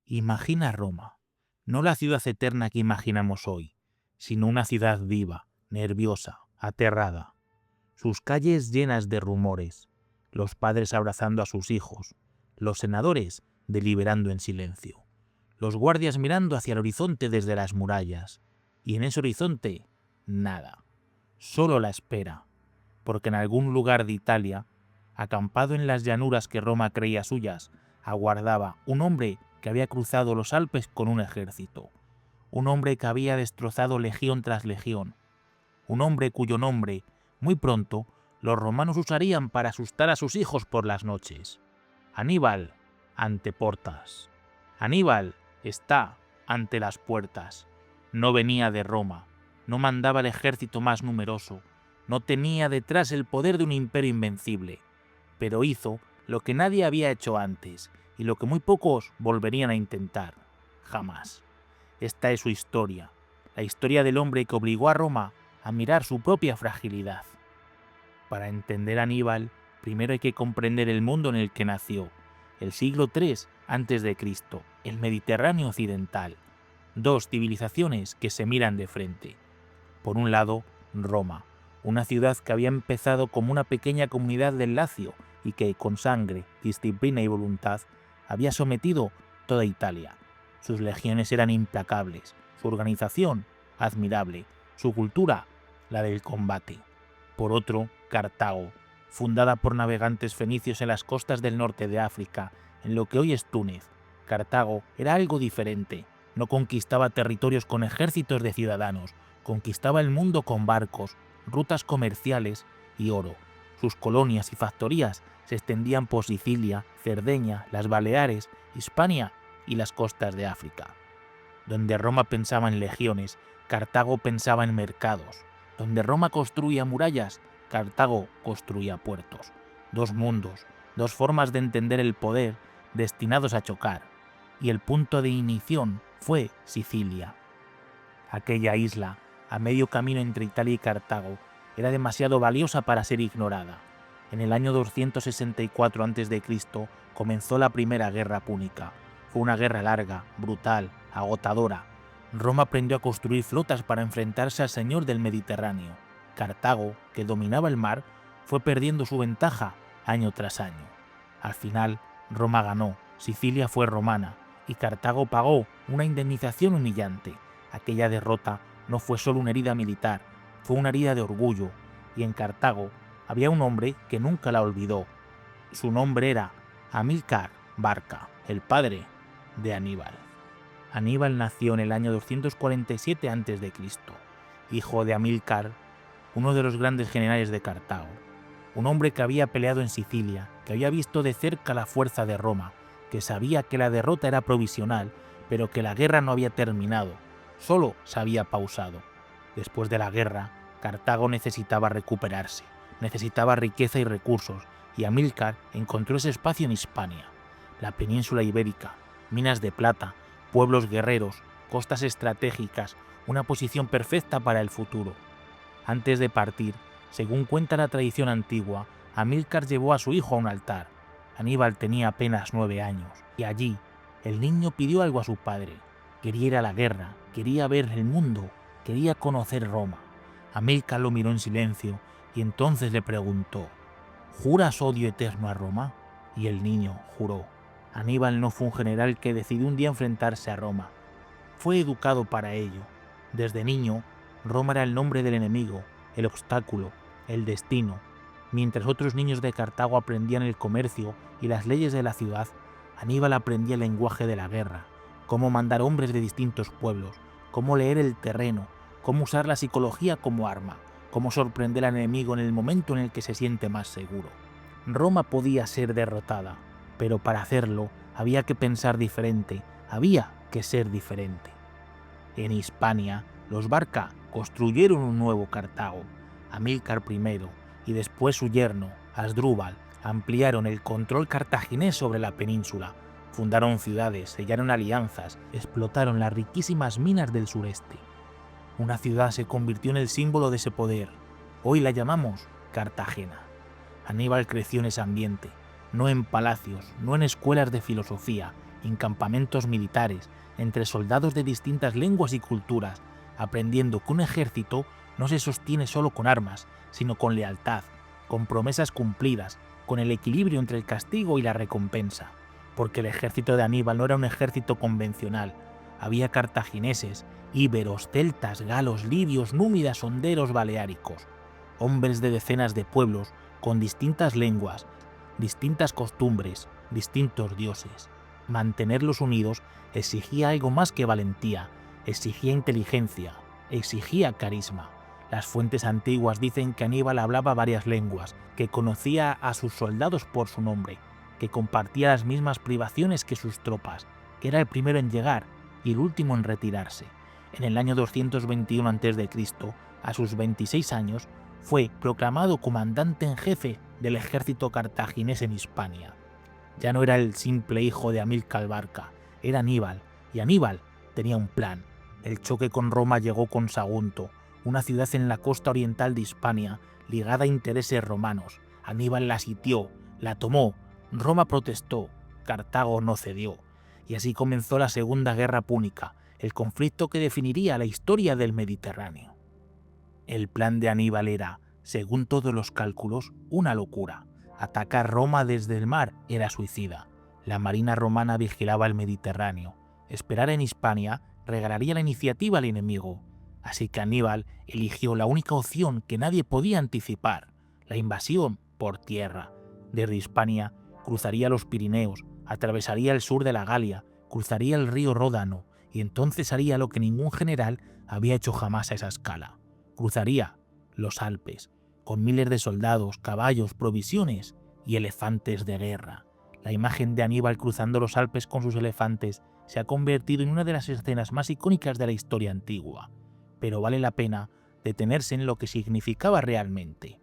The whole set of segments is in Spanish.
Imagina Roma, no la ciudad eterna que imaginamos hoy, sino una ciudad viva, nerviosa, aterrada. Sus calles llenas de rumores, los padres abrazando a sus hijos, los senadores deliberando en silencio, los guardias mirando hacia el horizonte desde las murallas, y en ese horizonte, nada, solo la espera, porque en algún lugar de Italia, acampado en las llanuras que Roma creía suyas, aguardaba un hombre que había cruzado los Alpes con un ejército, un hombre que había destrozado legión tras legión, un hombre cuyo nombre, muy pronto, los romanos usarían para asustar a sus hijos por las noches. Aníbal ante portas. Aníbal está ante las puertas. No venía de Roma, no mandaba el ejército más numeroso, no tenía detrás el poder de un imperio invencible, pero hizo lo que nadie había hecho antes y lo que muy pocos volverían a intentar, jamás. Esta es su historia, la historia del hombre que obligó a Roma a mirar su propia fragilidad. Para entender a Aníbal, primero hay que comprender el mundo en el que nació, el siglo III a.C., el Mediterráneo occidental, dos civilizaciones que se miran de frente. Por un lado, Roma, una ciudad que había empezado como una pequeña comunidad del Lacio y que, con sangre, disciplina y voluntad, había sometido toda Italia. Sus legiones eran implacables, su organización admirable, su cultura la del combate. Por otro, Cartago, fundada por navegantes fenicios en las costas del norte de África, en lo que hoy es Túnez. Cartago era algo diferente, no conquistaba territorios con ejércitos de ciudadanos, conquistaba el mundo con barcos, rutas comerciales y oro. Sus colonias y factorías se extendían por Sicilia, Cerdeña, las Baleares, Hispania y las costas de África. Donde Roma pensaba en legiones, Cartago pensaba en mercados. Donde Roma construía murallas, Cartago construía puertos. Dos mundos, dos formas de entender el poder destinados a chocar. Y el punto de inición fue Sicilia. Aquella isla, a medio camino entre Italia y Cartago, era demasiado valiosa para ser ignorada. En el año 264 a.C. comenzó la Primera Guerra Púnica. Fue una guerra larga, brutal, agotadora. Roma aprendió a construir flotas para enfrentarse al señor del Mediterráneo. Cartago, que dominaba el mar, fue perdiendo su ventaja año tras año. Al final, Roma ganó, Sicilia fue romana, y Cartago pagó una indemnización humillante. Aquella derrota no fue solo una herida militar, fue una herida de orgullo, y en Cartago había un hombre que nunca la olvidó. Su nombre era Amílcar Barca, el padre de Aníbal. Aníbal nació en el año 247 a.C., hijo de Amílcar, uno de los grandes generales de Cartago, un hombre que había peleado en Sicilia, que había visto de cerca la fuerza de Roma, que sabía que la derrota era provisional, pero que la guerra no había terminado, solo se había pausado. Después de la guerra, Cartago necesitaba recuperarse, necesitaba riqueza y recursos, y Amílcar encontró ese espacio en Hispania, la península ibérica, minas de plata, pueblos guerreros, costas estratégicas, una posición perfecta para el futuro. Antes de partir, según cuenta la tradición antigua, Amílcar llevó a su hijo a un altar. Aníbal tenía apenas 9 años, y allí el niño pidió algo a su padre. Quería ir a la guerra, quería ver el mundo, quería conocer Roma. Amílcar lo miró en silencio y entonces le preguntó: ¿juras odio eterno a Roma? Y el niño juró. Aníbal no fue un general que decidió un día enfrentarse a Roma. Fue educado para ello. Desde niño, Roma era el nombre del enemigo, el obstáculo, el destino. Mientras otros niños de Cartago aprendían el comercio y las leyes de la ciudad, Aníbal aprendía el lenguaje de la guerra, cómo mandar hombres de distintos pueblos, cómo leer el terreno, cómo usar la psicología como arma, cómo sorprender al enemigo en el momento en el que se siente más seguro. Roma podía ser derrotada, pero para hacerlo había que pensar diferente, había que ser diferente. En Hispania, los Barca construyeron un nuevo Cartago. Amílcar I y después su yerno, Asdrúbal, ampliaron el control cartaginés sobre la península, fundaron ciudades, sellaron alianzas, explotaron las riquísimas minas del sureste. Una ciudad se convirtió en el símbolo de ese poder. Hoy la llamamos Cartagena. Aníbal creció en ese ambiente, no en palacios, no en escuelas de filosofía, en campamentos militares, entre soldados de distintas lenguas y culturas, aprendiendo que un ejército no se sostiene solo con armas, sino con lealtad, con promesas cumplidas, con el equilibrio entre el castigo y la recompensa. Porque el ejército de Aníbal no era un ejército convencional. Había cartagineses, íberos, celtas, galos, libios, númidas, honderos, baleáricos. Hombres de decenas de pueblos, con distintas lenguas, distintas costumbres, distintos dioses. Mantenerlos unidos exigía algo más que valentía, exigía inteligencia, exigía carisma. Las fuentes antiguas dicen que Aníbal hablaba varias lenguas, que conocía a sus soldados por su nombre, que compartía las mismas privaciones que sus tropas, que era el primero en llegar y el último en retirarse. En el año 221 a.C., a sus 26 años, fue proclamado comandante en jefe del ejército cartaginés en Hispania. Ya no era el simple hijo de Amílcar Barca, era Aníbal, y Aníbal tenía un plan. El choque con Roma llegó con Sagunto, una ciudad en la costa oriental de Hispania, ligada a intereses romanos. Aníbal la sitió, la tomó, Roma protestó, Cartago no cedió, y así comenzó la Segunda Guerra Púnica, el conflicto que definiría la historia del Mediterráneo. El plan de Aníbal era, según todos los cálculos, una locura. Atacar Roma desde el mar era suicida. La marina romana vigilaba el Mediterráneo. Esperar en Hispania regalaría la iniciativa al enemigo. Así que Aníbal eligió la única opción que nadie podía anticipar, la invasión por tierra. Desde Hispania cruzaría los Pirineos, atravesaría el sur de la Galia, cruzaría el río Ródano y entonces haría lo que ningún general había hecho jamás a esa escala. Cruzaría los Alpes, con miles de soldados, caballos, provisiones y elefantes de guerra. La imagen de Aníbal cruzando los Alpes con sus elefantes se ha convertido en una de las escenas más icónicas de la historia antigua, pero vale la pena detenerse en lo que significaba realmente.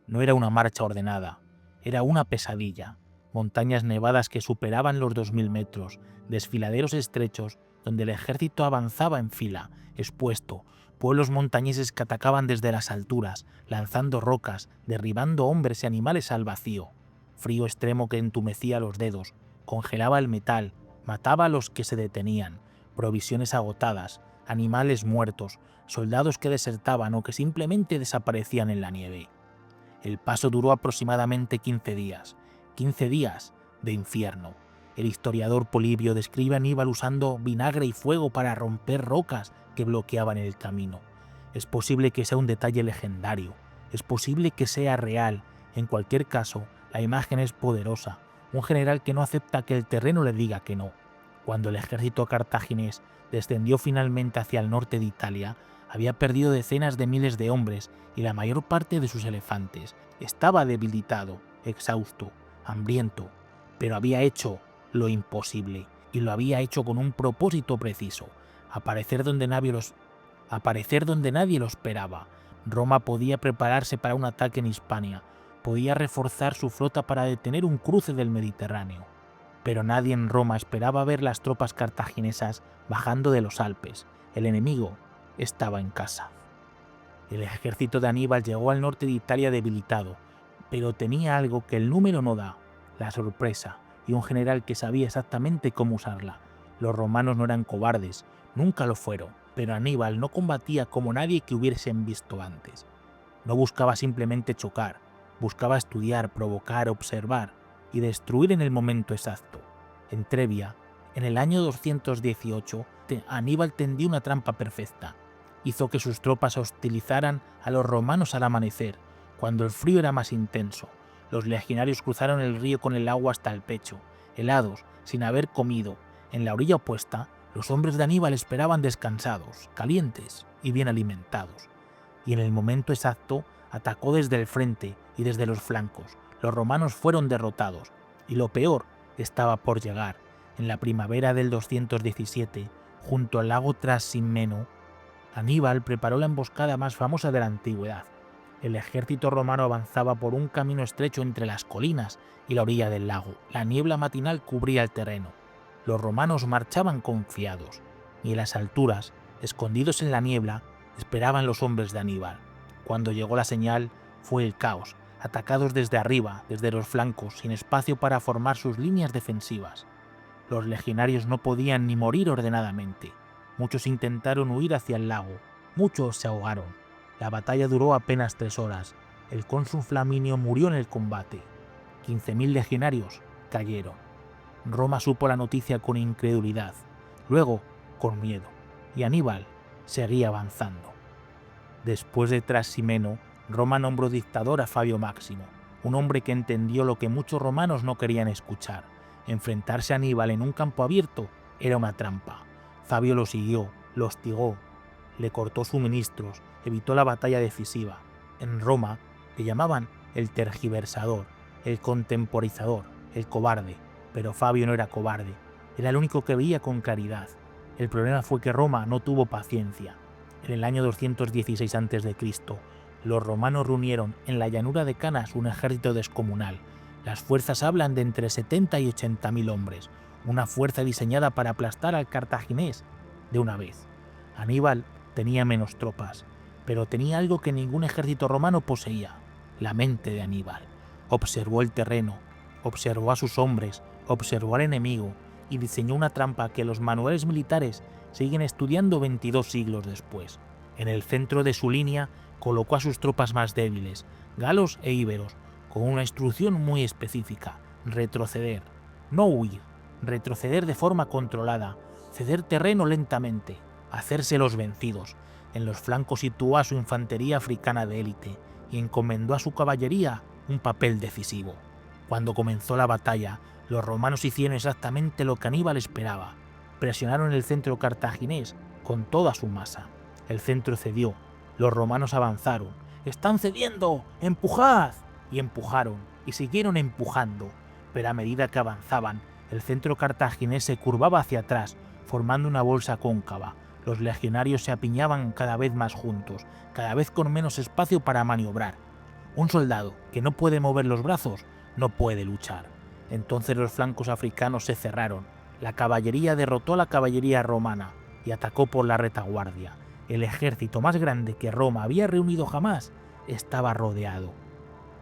No era una marcha ordenada, era una pesadilla. Montañas nevadas que superaban los 2000 metros, desfiladeros estrechos donde el ejército avanzaba en fila, expuesto, pueblos montañeses que atacaban desde las alturas, lanzando rocas, derribando hombres y animales al vacío. Frío extremo que entumecía los dedos, congelaba el metal, mataba a los que se detenían, provisiones agotadas, animales muertos, soldados que desertaban o que simplemente desaparecían en la nieve. El paso duró aproximadamente 15 días de infierno. El historiador Polibio describe a Aníbal usando vinagre y fuego para romper rocas que bloqueaban el camino. Es posible que sea un detalle legendario, es posible que sea real. En cualquier caso, la imagen es poderosa. Un general que no acepta que el terreno le diga que no. Cuando el ejército cartaginés descendió finalmente hacia el norte de Italia, había perdido decenas de miles de hombres y la mayor parte de sus elefantes. Estaba debilitado, exhausto, hambriento, pero había hecho lo imposible, y lo había hecho con un propósito preciso: aparecer donde nadie lo esperaba. Roma podía prepararse para un ataque en Hispania, podía reforzar su flota para detener un cruce del Mediterráneo. Pero nadie en Roma esperaba ver las tropas cartaginesas bajando de los Alpes. El enemigo estaba en casa. El ejército de Aníbal llegó al norte de Italia debilitado, pero tenía algo que el número no da: la sorpresa, y un general que sabía exactamente cómo usarla. Los romanos no eran cobardes, nunca lo fueron, pero Aníbal no combatía como nadie que hubiesen visto antes. No buscaba simplemente chocar, buscaba estudiar, provocar, observar y destruir en el momento exacto. En Trebia, en el año 218, Aníbal tendió una trampa perfecta. Hizo que sus tropas hostilizaran a los romanos al amanecer, cuando el frío era más intenso. Los legionarios cruzaron el río con el agua hasta el pecho, helados, sin haber comido. En la orilla opuesta, los hombres de Aníbal esperaban descansados, calientes y bien alimentados. Y en el momento exacto, atacó desde el frente y desde los flancos. Los romanos fueron derrotados, y lo peor estaba por llegar. En la primavera del 217, junto al lago Trasimeno, Aníbal preparó la emboscada más famosa de la antigüedad. El ejército romano avanzaba por un camino estrecho entre las colinas y la orilla del lago. La niebla matinal cubría el terreno. Los romanos marchaban confiados, y en las alturas, escondidos en la niebla, esperaban los hombres de Aníbal. Cuando llegó la señal, fue el caos, atacados desde arriba, desde los flancos, sin espacio para formar sus líneas defensivas. Los legionarios no podían ni morir ordenadamente. Muchos intentaron huir hacia el lago, muchos se ahogaron. La batalla duró apenas 3 horas. El cónsul Flaminio murió en el combate. 15.000 legionarios cayeron. Roma supo la noticia con incredulidad, luego con miedo, y Aníbal seguía avanzando. Después de Trasimeno, Roma nombró dictador a Fabio Máximo, un hombre que entendió lo que muchos romanos no querían escuchar. Enfrentarse a Aníbal en un campo abierto era una trampa. Fabio lo siguió, lo hostigó, le cortó suministros, evitó la batalla decisiva. En Roma le llamaban el tergiversador, el contemporizador, el cobarde, pero Fabio no era cobarde, era el único que veía con claridad. El problema fue que Roma no tuvo paciencia. En el año 216 a.C., los romanos reunieron en la llanura de Canas un ejército descomunal. Las fuerzas hablan de entre 70 y 80.000 hombres, una fuerza diseñada para aplastar al cartaginés de una vez. Aníbal tenía menos tropas, pero tenía algo que ningún ejército romano poseía: la mente de Aníbal. Observó el terreno, observó a sus hombres, observó al enemigo y diseñó una trampa que los manuales militares siguen estudiando 22 siglos después. En el centro de su línea colocó a sus tropas más débiles, galos e íberos, con una instrucción muy específica: retroceder, no huir, retroceder de forma controlada, ceder terreno lentamente, hacerse los vencidos. En los flancos situó a su infantería africana de élite y encomendó a su caballería un papel decisivo. Cuando comenzó la batalla, los romanos hicieron exactamente lo que Aníbal esperaba. Presionaron el centro cartaginés con toda su masa. El centro cedió, los romanos avanzaron. ¡Están cediendo! ¡Empujad! Y empujaron, y siguieron empujando. Pero a medida que avanzaban, el centro cartaginés se curvaba hacia atrás, formando una bolsa cóncava. Los legionarios se apiñaban cada vez más juntos, cada vez con menos espacio para maniobrar. Un soldado que no puede mover los brazos no puede luchar. Entonces los flancos africanos se cerraron. La caballería derrotó a la caballería romana y atacó por la retaguardia. El ejército más grande que Roma había reunido jamás estaba rodeado.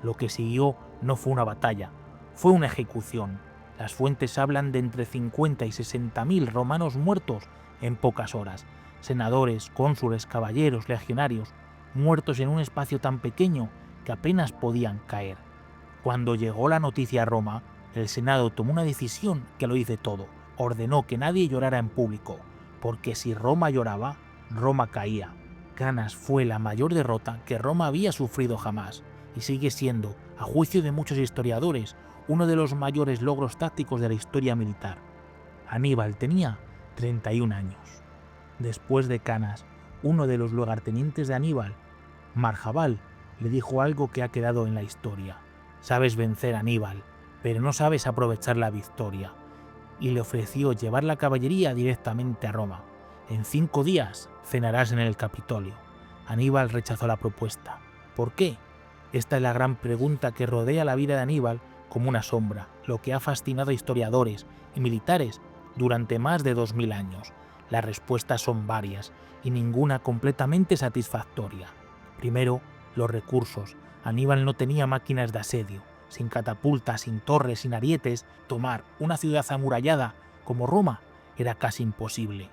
Lo que siguió no fue una batalla, fue una ejecución. Las fuentes hablan de entre 50 y 60.000 romanos muertos en pocas horas. Senadores, cónsules, caballeros, legionarios, muertos en un espacio tan pequeño que apenas podían caer. Cuando llegó la noticia a Roma, el Senado tomó una decisión que lo dice todo. Ordenó que nadie llorara en público, porque si Roma lloraba, Roma caía. Canas fue la mayor derrota que Roma había sufrido jamás, y sigue siendo, a juicio de muchos historiadores, uno de los mayores logros tácticos de la historia militar. Aníbal tenía 31 años. Después de Canas, uno de los lugartenientes de Aníbal, Marjabal, le dijo algo que ha quedado en la historia: sabes vencer a Aníbal, pero no sabes aprovechar la victoria. Y le ofreció llevar la caballería directamente a Roma. En 5 días cenarás en el Capitolio. Aníbal rechazó la propuesta. ¿Por qué? Esta es la gran pregunta que rodea la vida de Aníbal como una sombra, lo que ha fascinado a historiadores y militares durante más de 2000 años. Las respuestas son varias y ninguna completamente satisfactoria. Primero, los recursos. Aníbal no tenía máquinas de asedio. Sin catapultas, sin torres, sin arietes, tomar una ciudad amurallada como Roma era casi imposible.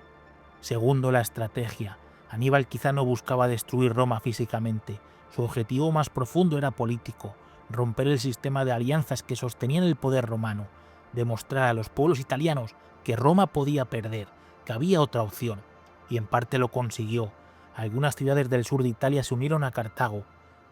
Segundo, la estrategia. Aníbal quizá no buscaba destruir Roma físicamente. Su objetivo más profundo era político: romper el sistema de alianzas que sostenían el poder romano, demostrar a los pueblos italianos que Roma podía perder, que había otra opción, y en parte lo consiguió. Algunas ciudades del sur de Italia se unieron a Cartago.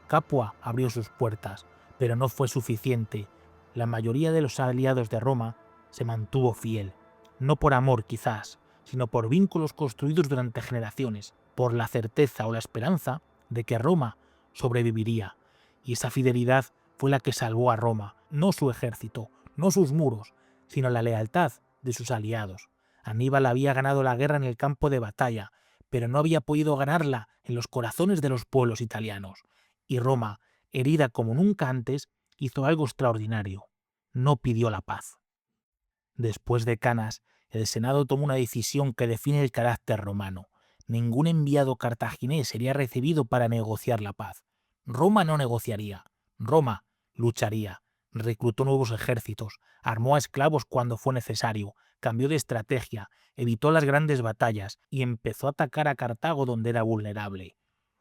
Capua abrió sus puertas, pero no fue suficiente. La mayoría de los aliados de Roma se mantuvo fiel, no por amor quizás, sino por vínculos construidos durante generaciones, por la certeza o la esperanza de que Roma sobreviviría. Y esa fidelidad fue la que salvó a Roma, no su ejército, no sus muros, sino la lealtad de sus aliados. Aníbal había ganado la guerra en el campo de batalla, pero no había podido ganarla en los corazones de los pueblos italianos. Y Roma, herida como nunca antes, hizo algo extraordinario: no pidió la paz. Después de Canas, el Senado tomó una decisión que define el carácter romano. Ningún enviado cartaginés sería recibido para negociar la paz. Roma no negociaría, Roma lucharía. Reclutó nuevos ejércitos, armó a esclavos cuando fue necesario, cambió de estrategia, evitó las grandes batallas y empezó a atacar a Cartago donde era vulnerable.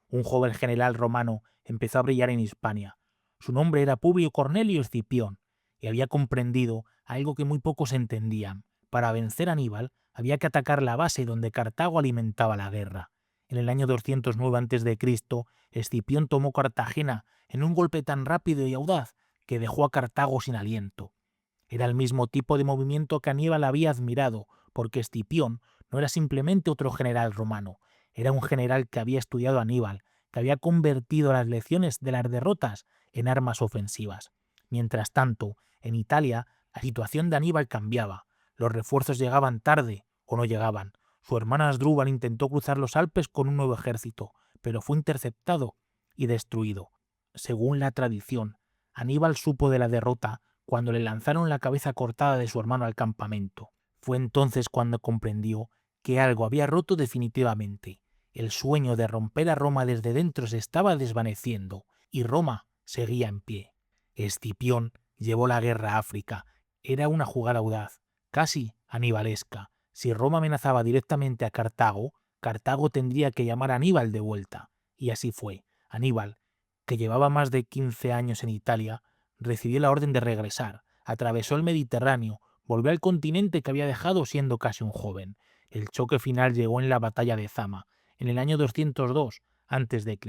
Un joven general romano empezó a brillar en Hispania. Su nombre era Publio Cornelio Escipión y había comprendido algo que muy pocos entendían. Para vencer a Aníbal había que atacar la base donde Cartago alimentaba la guerra. En el año 209 a.C., Escipión tomó Cartagena en un golpe tan rápido y audaz que dejó a Cartago sin aliento. Era el mismo tipo de movimiento que Aníbal había admirado, porque Escipión no era simplemente otro general romano, era un general que había estudiado a Aníbal, que había convertido las lecciones de las derrotas en armas ofensivas. Mientras tanto, en Italia, la situación de Aníbal cambiaba. Los refuerzos llegaban tarde o no llegaban. Su hermano Asdrúbal intentó cruzar los Alpes con un nuevo ejército, pero fue interceptado y destruido. Según la tradición, Aníbal supo de la derrota cuando le lanzaron la cabeza cortada de su hermano al campamento. Fue entonces cuando comprendió que algo había roto definitivamente. El sueño de romper a Roma desde dentro se estaba desvaneciendo y Roma seguía en pie. Escipión llevó la guerra a África. Era una jugada audaz, casi anibalesca. Si Roma amenazaba directamente a Cartago, Cartago tendría que llamar a Aníbal de vuelta. Y así fue. Aníbal, que llevaba más de 15 años en Italia, recibió la orden de regresar, atravesó el Mediterráneo, volvió al continente que había dejado siendo casi un joven. El choque final llegó en la batalla de Zama, en el año 202 a.C.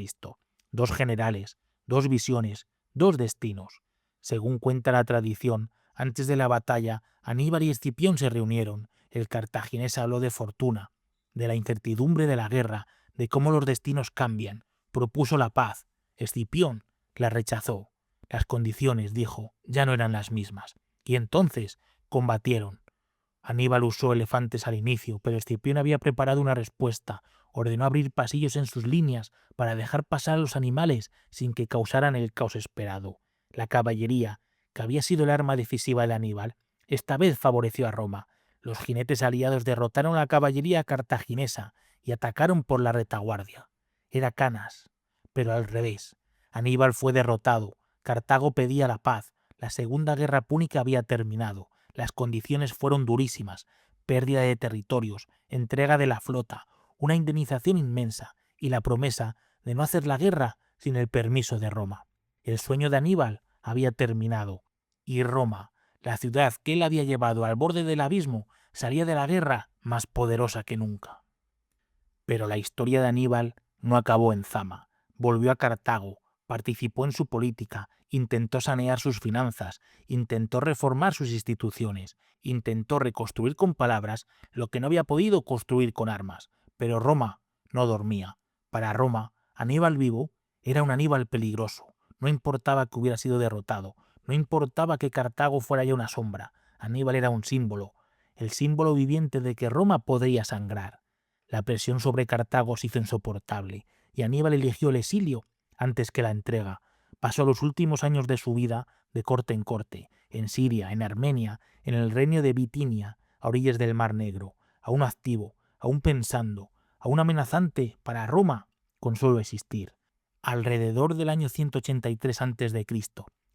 Dos generales, dos visiones, dos destinos. Según cuenta la tradición, antes de la batalla, Aníbal y Escipión se reunieron. El cartaginés habló de fortuna, de la incertidumbre de la guerra, de cómo los destinos cambian. Propuso la paz. Escipión la rechazó. Las condiciones, dijo, ya no eran las mismas. Y entonces combatieron. Aníbal usó elefantes al inicio, pero Escipión había preparado una respuesta. Ordenó abrir pasillos en sus líneas para dejar pasar a los animales sin que causaran el caos esperado. La caballería, que había sido el arma decisiva de Aníbal, esta vez favoreció a Roma. Los jinetes aliados derrotaron a la caballería cartaginesa y atacaron por la retaguardia. Era Canas, pero al revés. Aníbal fue derrotado. Cartago pedía la paz. La Segunda Guerra Púnica había terminado. Las condiciones fueron durísimas: pérdida de territorios, entrega de la flota, una indemnización inmensa y la promesa de no hacer la guerra sin el permiso de Roma. El sueño de Aníbal había terminado y Roma, la ciudad que él había llevado al borde del abismo, salía de la guerra más poderosa que nunca. Pero la historia de Aníbal no acabó en Zama. Volvió a Cartago, participó en su política, intentó sanear sus finanzas, intentó reformar sus instituciones, intentó reconstruir con palabras lo que no había podido construir con armas. Pero Roma no dormía. Para Roma, Aníbal vivo era un Aníbal peligroso. No importaba que hubiera sido derrotado, no importaba que Cartago fuera ya una sombra. Aníbal era un símbolo, el símbolo viviente de que Roma podría sangrar. La presión sobre Cartago se hizo insoportable y Aníbal eligió el exilio antes que la entrega. Pasó los últimos años de su vida de corte en corte, en Siria, en Armenia, en el reino de Bitinia, a orillas del Mar Negro, aún activo, aún pensando, aún amenazante para Roma con solo existir. Alrededor del año 183 a.C.,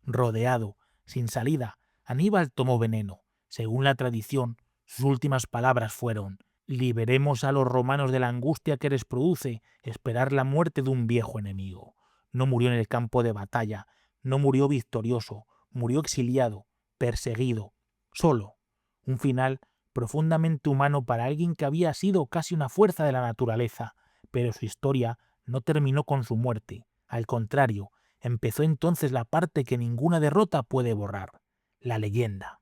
rodeado, sin salida, Aníbal tomó veneno. Según la tradición, sus últimas palabras fueron: liberemos a los romanos de la angustia que les produce esperar la muerte de un viejo enemigo. No murió en el campo de batalla, no murió victorioso, murió exiliado, perseguido, solo. Un final profundamente humano para alguien que había sido casi una fuerza de la naturaleza, pero su historia no terminó con su muerte. Al contrario, empezó entonces la parte que ninguna derrota puede borrar: la leyenda.